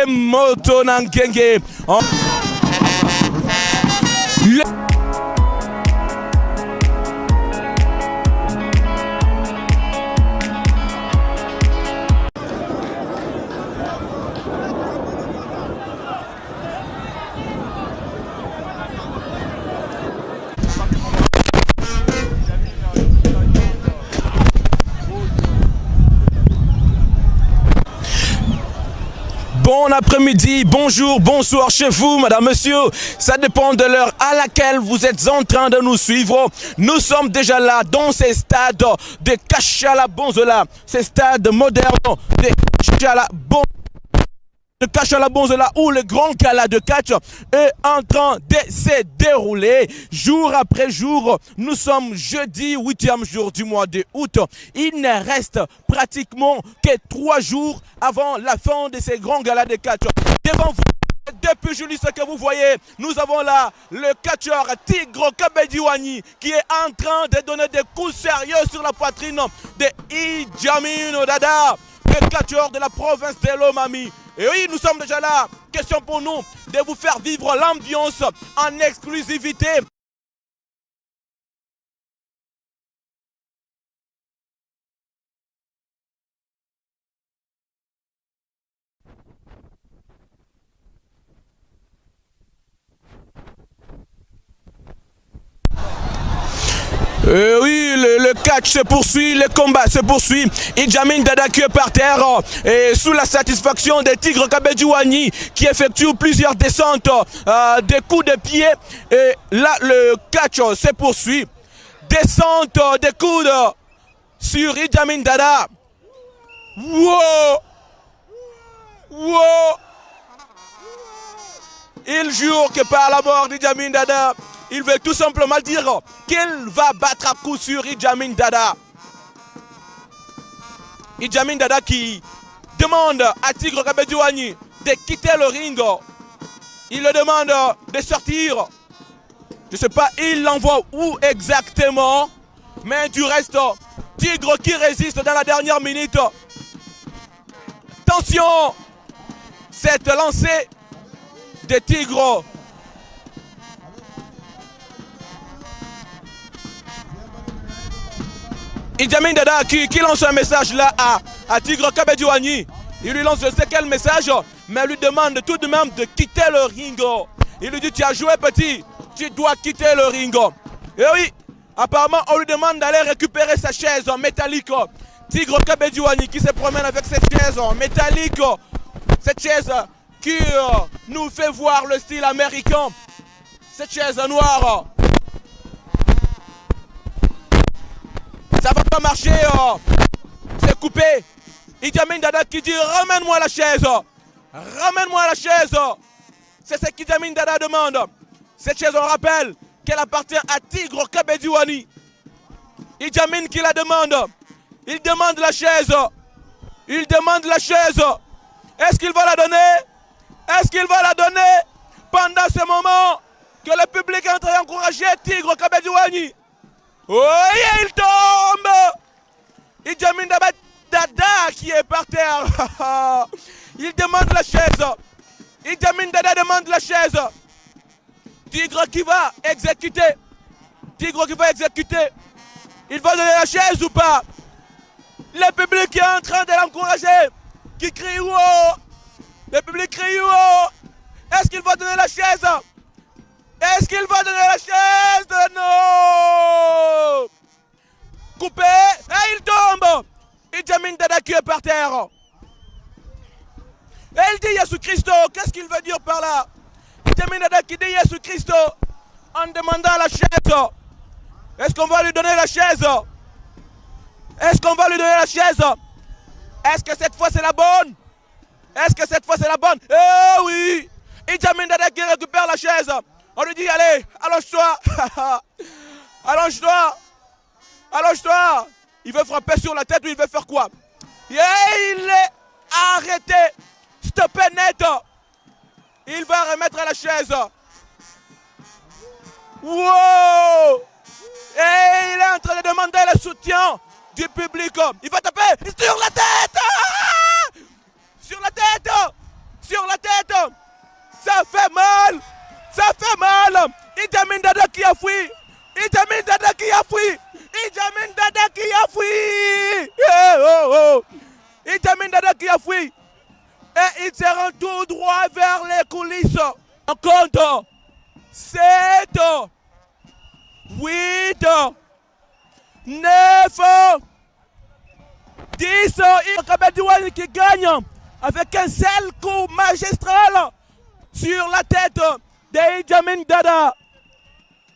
Moto Nankenge. Bon après-midi, bonjour, bonsoir chez vous, madame, monsieur. Ça dépend de l'heure à laquelle vous êtes en train de nous suivre. Nous sommes déjà là dans ces stades de Kashala-Bonzola, ces stades modernes de Kashala-Bonzola où le grand gala de catch est en train de se dérouler jour après jour. Nous sommes jeudi 8e jour du mois de août. Il ne reste pratiquement que 3 jours avant la fin de ces grands galas de catch. Devant vous, depuis Julie, ce que vous voyez, nous avons là le catcheur Tigre Kabediwani qui est en train de donner des coups sérieux sur la poitrine de Idjamin Dada, le catcheur de la province de Lomami. Et oui, nous sommes déjà là. Question pour nous de vous faire vivre l'ambiance en exclusivité. Oui, le catch se poursuit, le combat se poursuit. Idjamin Dada qui est par terre et sous la satisfaction des Tigres Kabediwani qui effectuent plusieurs descentes, des coups de pied. Et là, le catch se poursuit. Descente des coudes sur Idjamin Dada. Wow! Wow! Il jure que par la mort d'Idjamin Dada, il veut tout simplement dire qu'il va battre à coup sur Idjamin Dada. Idjamin Dada qui demande à Tigre Kabediwani de quitter le ring. Il le demande de sortir. Je ne sais pas, il l'envoie où exactement. Mais du reste, Tigre qui résiste dans la dernière minute. Attention, cette lancée de Tigre. Idjamin Dada qui lance un message là à Tigre Kabediwani. Il lui lance je sais quel message, mais lui demande tout de même de quitter le ring. Il lui dit tu as joué petit, tu dois quitter le ring. Et oui, apparemment on lui demande d'aller récupérer sa chaise en métallique. Tigre Kabediwani qui se promène avec cette chaise en métallique. Cette chaise qui nous fait voir le style américain. Cette chaise noire. Ça va pas marcher, c'est coupé. Idjamin Dada qui dit ramène-moi la chaise. Ramène-moi la chaise. C'est ce qu'Idjamin Dada demande. Cette chaise, on rappelle qu'elle appartient à Tigre Kabediwani. Idjamin qui la demande. Il demande la chaise. Il demande la chaise. Est-ce qu'il va la donner? Est-ce qu'il va la donner pendant ce moment que le public est en train d'encourager Tigre Kabediwani? Oui, il tombe. Idjamin Dada qui est par terre. Il demande la chaise. Idjamin Dada demande la chaise. Tigre qui va exécuter. Tigre qui va exécuter. Il va donner la chaise ou pas? Le public est en train de l'encourager. Qui crie wow. Le public crie wow. Est-ce qu'il va donner la chaise? Est-ce qu'il va donner la chaise? Non. Coupé. Et il tombe. Idjamin Dada qui est par terre. Et il dit Jésus Christo. Qu'est-ce qu'il veut dire par là? Idjamin Dada qui dit Jésus Christo en demandant la chaise. Est-ce qu'on va lui donner la chaise? Est-ce qu'on va lui donner la chaise? Est-ce que cette fois c'est la bonne? Est-ce que cette fois c'est la bonne? Eh oui. Idjamin Dada qui récupère la chaise. On lui dit allez, allonge-toi. Allonge-toi. Allonge-toi. Il veut frapper sur la tête ou il veut faire quoi? Et il est arrêté. Stoppé net. Il va remettre la chaise. Wow. Et il est en train de demander le soutien du public. Il va taper sur la tête. Ah, sur la tête. Sur la fait mal. Ça fait mal. Idi Amin Dada qui a fui. Idi Amin Dada qui a fui. Idi Amin Dada qui a fui. Idi Amin Dada qui a fui. Et il se rend tout droit vers les coulisses. En compte 7, 8, 9, 10. Kabedi Ouani qui gagne avec un seul coup magistral sur la tête de Idi Amin Dada.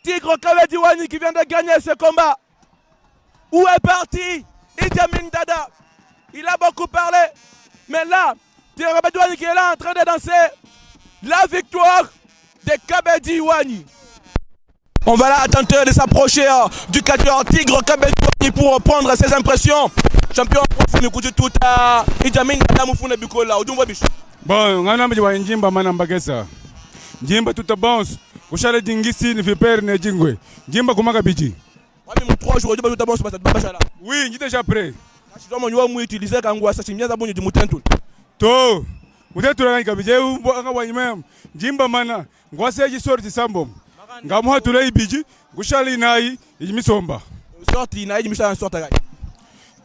Tigre Kabedi Ouani qui vient de gagner ce combat. Où est parti Idi Amin Dada? Il a beaucoup parlé, mais là, Tigre Kabedi Ouani qui est là en train de danser la victoire de Kabedi Ouani. On va là tenter de s'approcher du catcheur Tigre Kabedi Ouani pour prendre ses impressions. Champion tout à Idi Amin Dada Mufuna Bikola. Bon, ngana mjiwa njimba mana mbagesa. Njimba tutabons. Kushale dingisi ni vipere ne jingwe. Njimba kumaka biji. Wami mu 3 jours tu tabons parce que oui, j'étais déjà prêt. Je dois me utiliser quand on s'achimia za bonyo du mutentu. To. Mutentu la kabije anga wanyimem. Njimba mana ngwase ji sorti sambo. Ngamuha tulei biji kushale nai imisomba. Sorti na imisha sorta gai.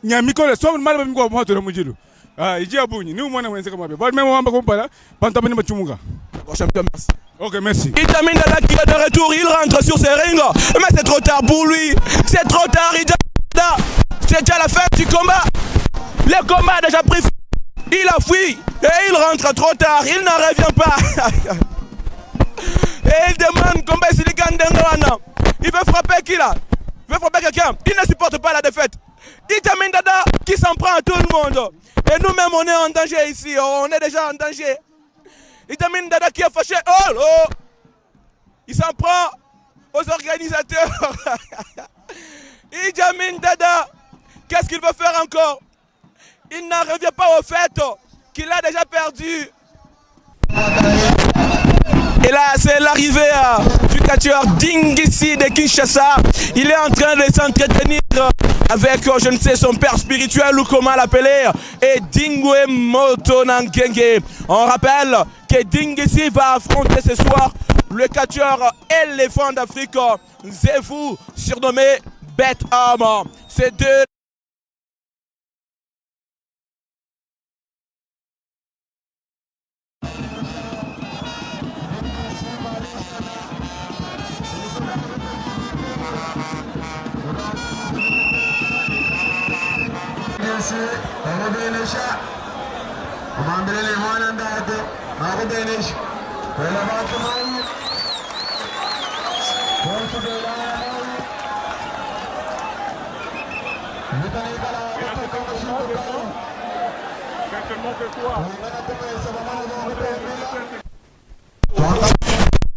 Nyamikole somo mali bamingwa muha tule mujiru. Ah, iji abunyi ni umwana mwenze kama be. Bali memo wamba kompala pantabani machumuga. Champion, merci. Ok, merci. Idi Amin Dada qui est de retour, il rentre sur ses rings. Mais c'est trop tard pour lui. C'est trop tard, Idi Amin Dada. C'est déjà la fin du combat. Le combat a déjà pris. Il a fui. Et il rentre trop tard. Il n'en revient pas. Et il demande combien il gagne d'Engoana. Il veut frapper qui là? Il veut frapper quelqu'un. Il ne supporte pas la défaite. Idi Amin Dada qui s'en prend à tout le monde. Et nous-mêmes, on est en danger ici. On est déjà en danger. Idi Amin Dada qui est fâché. Oh là! Il s'en prend aux organisateurs. Idi Amin Dada, qu'est-ce qu'il veut faire encore? Il n'en revient pas au fait qu'il a déjà perdu. Et là, c'est l'arrivée du catcheur Dingisi de Kinshasa. Il est en train de s'entretenir avec, je ne sais, son père spirituel ou comment l'appeler, et Dingwe Motonangenge. On rappelle que Dingisi va affronter ce soir le catcheur éléphant d'Afrique, Nzefu, surnommé Bête Homme. Ces deux.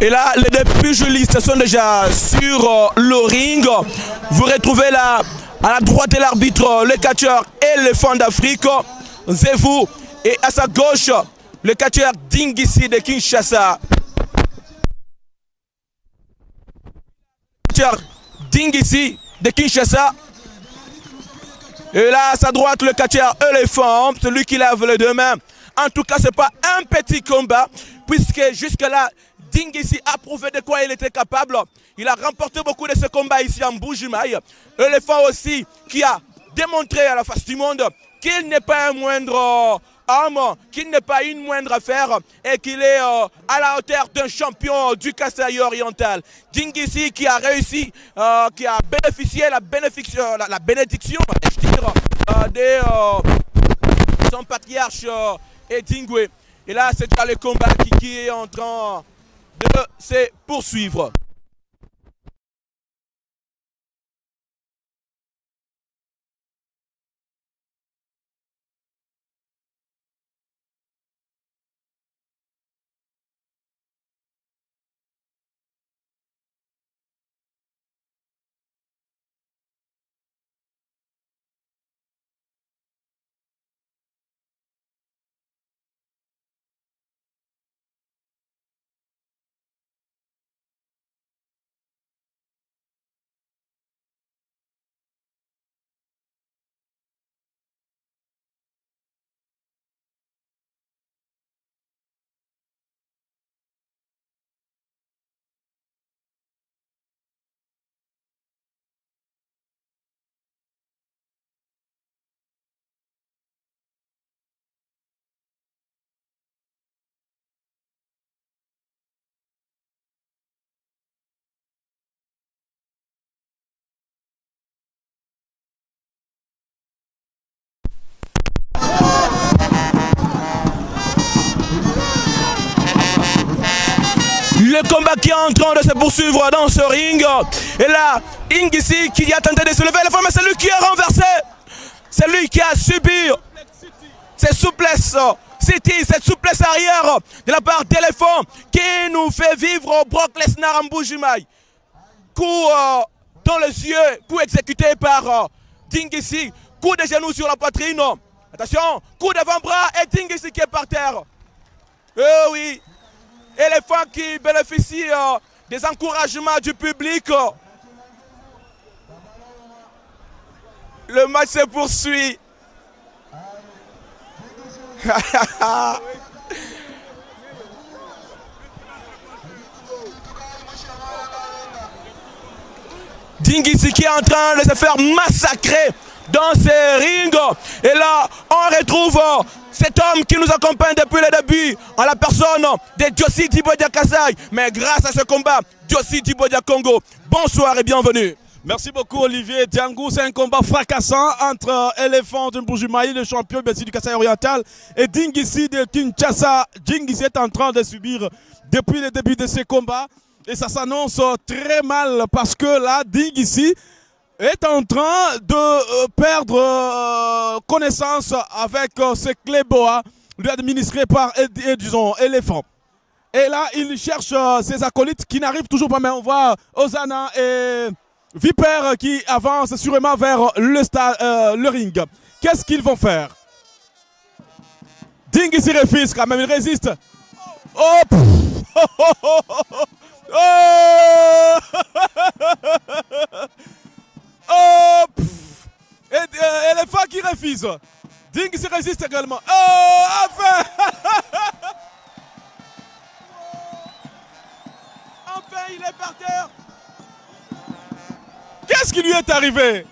Et là, les deux pugilistes sont déjà sur le ring. Vous retrouvez là, à la droite de l'arbitre, le catcheur éléphant d'Afrique, Nzefu, et à sa gauche, le catcheur Dingisi de Kinshasa. Dingisi de Kinshasa. Et là, à sa droite, le catcheur éléphant, celui qui lève les deux mains. En tout cas, ce n'est pas un petit combat, puisque jusque-là, Dingisi a prouvé de quoi il était capable. Il a remporté beaucoup de ce combat ici en Bujimaï. Éléphant aussi, qui a démontré à la face du monde qu'il n'est pas un moindre homme, qu'il n'est pas une moindre affaire et qu'il est à la hauteur d'un champion du Kasaï oriental. Dingisi qui a réussi, qui a bénéficié la bénédiction, je dire, de son patriarche Edingwe. Et là, c'est déjà le combat qui est en train de se poursuivre. Le combat qui est en train de se poursuivre dans ce ring. Et là, Ingisi qui a tenté de se lever, mais c'est lui qui est renversé. C'est lui qui a subi cette souplesse arrière de la part d'éléphant qui nous fait vivre Brock Lesnar en Bujimaï. Coup dans les yeux, coup exécuté par Dingisi, coup de genoux sur la poitrine. Attention, coup d'avant-bras et Dingisi qui est par terre. Eh oui, éléphant qui bénéficie des encouragements du public. Le match se poursuit. Dingisi qui est en train de se faire massacrer dans ces rings. Et là, on retrouve cet homme qui nous accompagne depuis le début, en la personne de Diossi Dibodia Kasai. Mais grâce à ce combat, Diossi Dibodia Congo, bonsoir et bienvenue. Merci beaucoup Olivier Diangou. C'est un combat fracassant entre Éléphant de Bujimaï, le champion du Kasaï oriental, et Dingisi de Kinshasa. Dingisi est en train de subir depuis le début de ce combat. Et ça s'annonce très mal parce que là, Dingisi est en train de perdre connaissance avec ce Cléboa, lui administré par, disons, Éléphant. Et là, il cherche ses acolytes qui n'arrivent toujours pas, mais on voit Ozana et Viper qui avancent sûrement vers le ring. Qu'est-ce qu'ils vont faire? Dingisi refuse quand même, il résiste. Oh, oh, oh, Éléphant qui refuse. Dingisi résiste également. Oh, enfin. Enfin, il est par terre. Qu'est-ce qui lui est arrivé?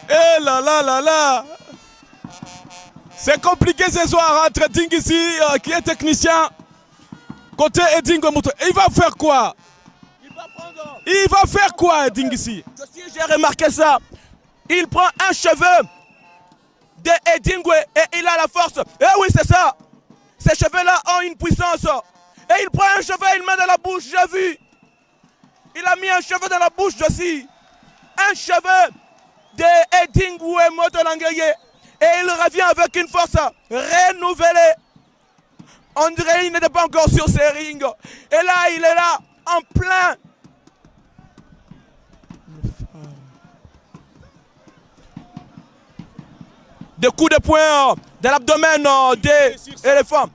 Eh là là là là. C'est compliqué ce soir entre Dingisi qui est technicien côté Edingo Mouto. Il va faire quoi? Il va faire quoi Dingisi? J'ai remarqué ça. Il prend un cheveu de Edingo et il a la force. Eh oui, c'est ça. Ces cheveux-là ont une puissance. Et il prend un cheveu et il met dans la bouche, j'ai vu. Il a mis un cheveu dans la bouche aussi. Un cheveu de Edingo Motolangaye. Et il revient avec une force renouvelée. On dirait qu'il n'était pas encore sur ses rings. Et là, il est là, en plein. Des coups de poing dans l'abdomen des éléphants.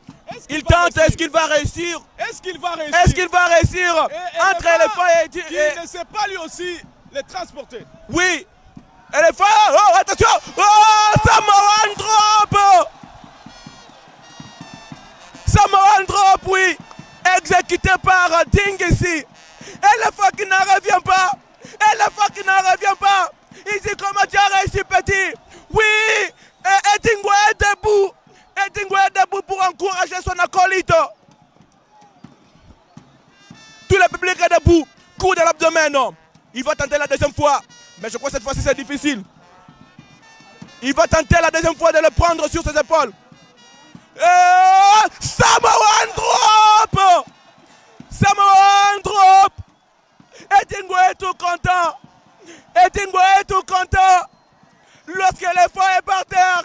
Il tente, est-ce qu'il va réussir? Est-ce qu'il va réussir? Est-ce qu'il va réussir? Entre éléphant et... Il ne sait pas lui aussi les transporter. Oui. Éléphant, oh, attention! Oh, Samoan drop! Samoan drop, oui! Exécuté par Dingisi. Éléphant qui n'en revient pas! Éléphant qui n'en revient pas! Il dit comment tu as réussi, petit! Oui! Edingo est debout! Edingo est debout pour encourager son acolyte! Tout le public est debout! Coup de l'abdomen! Il va tenter la deuxième fois! Mais je crois que cette fois-ci c'est difficile. Il va tenter la deuxième fois de le prendre sur ses épaules. Samoan drop! Samoan drop! Edingo est tout content. Edingo est tout content. Lorsque l'éléphant est par terre,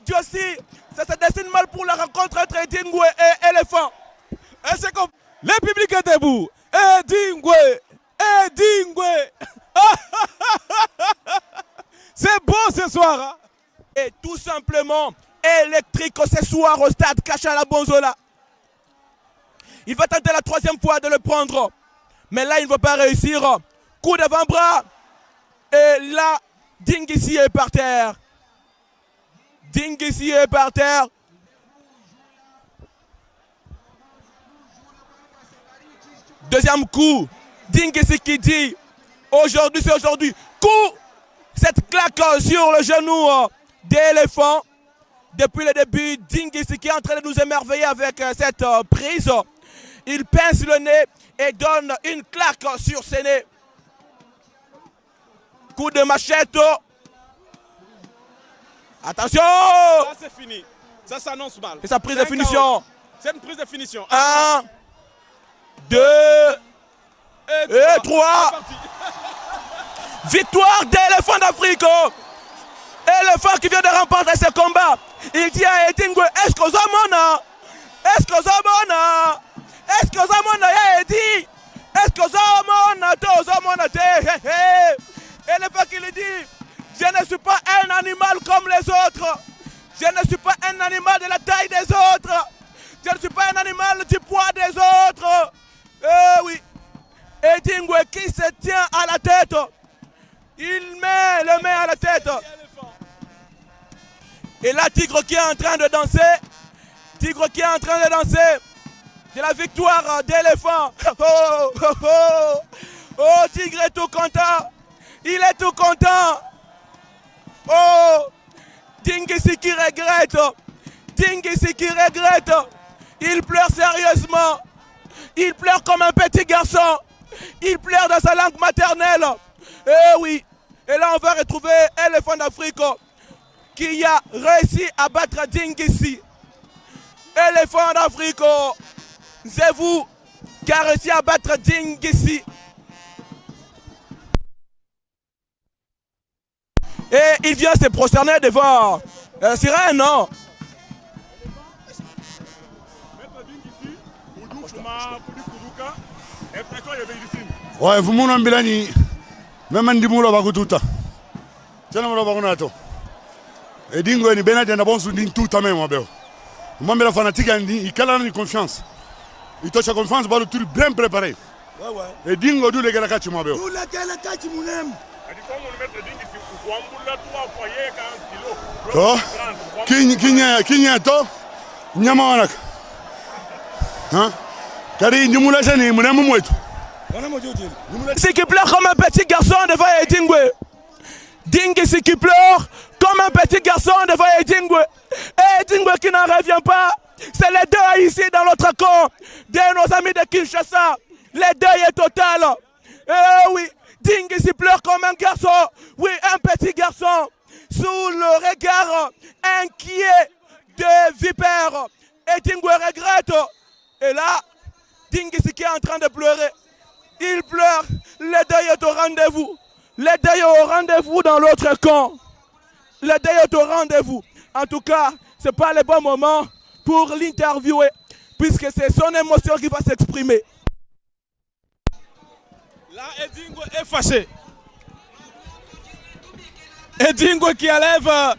Dieu aussi, ça se dessine mal pour la rencontre entre Edingo et éléphant. Et c'est comme le public est debout. Edingo! Edingo! C'est beau ce soir. Hein? Et tout simplement électrique ce soir au stade Kachala Bonzola. Il va tenter la troisième fois de le prendre. Mais là, il ne va pas réussir. Coup d'avant-bras. Et là, Dingisi est par terre. Dingisi est par terre. Deuxième coup. Dingisi qui dit, aujourd'hui c'est aujourd'hui. Coup, cette claque sur le genou d'éléphant. Depuis le début, Dingisi qui est en train de nous émerveiller avec cette prise. Il pince le nez et donne une claque sur ses nez. Coup de machette. Attention! Ça c'est fini. Ça s'annonce mal. Et sa prise de finition. C'est une prise de finition. 1, 2 et 3. Victoire d'Éléphant d'Afrique. Éléphant qui vient de remporter ce combat. Il dit à Edingwe, est-ce que Zamona? Est-ce que Zamona? Est-ce que Zamona a dit? Est-ce que Zamona to Zamona te? Éléphant qui lui dit, je ne suis pas un animal comme les autres. Je ne suis pas un animal de la taille des autres. Je ne suis pas un animal du poids des autres. Eh oui. Edingwe qui se tient à la tête. Il met les mains à la tête. Et là, Tigre qui est en train de danser. Tigre qui est en train de danser. C'est la victoire d'Éléphant. Oh, oh, oh. Oh, Tigre est tout content. Il est tout content. Oh, Dingisi qui regrette. Dingisi qui regrette. Il pleure sérieusement. Il pleure comme un petit garçon. Il pleure dans sa langue maternelle. Eh oui. Et là, on va retrouver Éléphant d'Afrique qui a réussi à battre Dingisi. Éléphant d'Afrique, c'est vous qui a réussi à battre Dingisi. Et il vient se prosterner devant Sirène, non? Ouais, vous m'en bilani, même un dimulo bagututa. C'est le bagunato. Et dingo ni benade na bon soudin tout à même, mon bel. Moi, mais la fanatique, il a confiance. Il touche la confiance, il va le truc bien préparé. Ouais, ouais. Et dingo, d'où les gars, tu m'as bien. D'où les gars, tu m'aimes. Qui n'y a pas? Nyamanak. Hein? Car il n'y a pas de c'est qui pleure comme un petit garçon devant Edingwe. Dingisi qui pleure comme un petit garçon devant Edingwe. Edingwe qui n'en revient pas. C'est le deuil ici dans l'autre camp de nos amis de Kinshasa. Le deuil est total. Eh oui, Dingisi pleure comme un garçon. Oui, un petit garçon. Sous le regard inquiet de Vipère. Edingwe regrette. Et là, Dingisi qui est en train de pleurer. Il pleure. Le deuil est au rendez-vous. Le deuil est au rendez-vous dans l'autre camp. Le deuil est au rendez-vous. En tout cas, ce n'est pas le bon moment pour l'interviewer, puisque c'est son émotion qui va s'exprimer. Là, Edingwe est fâché. Edingwe qui enlève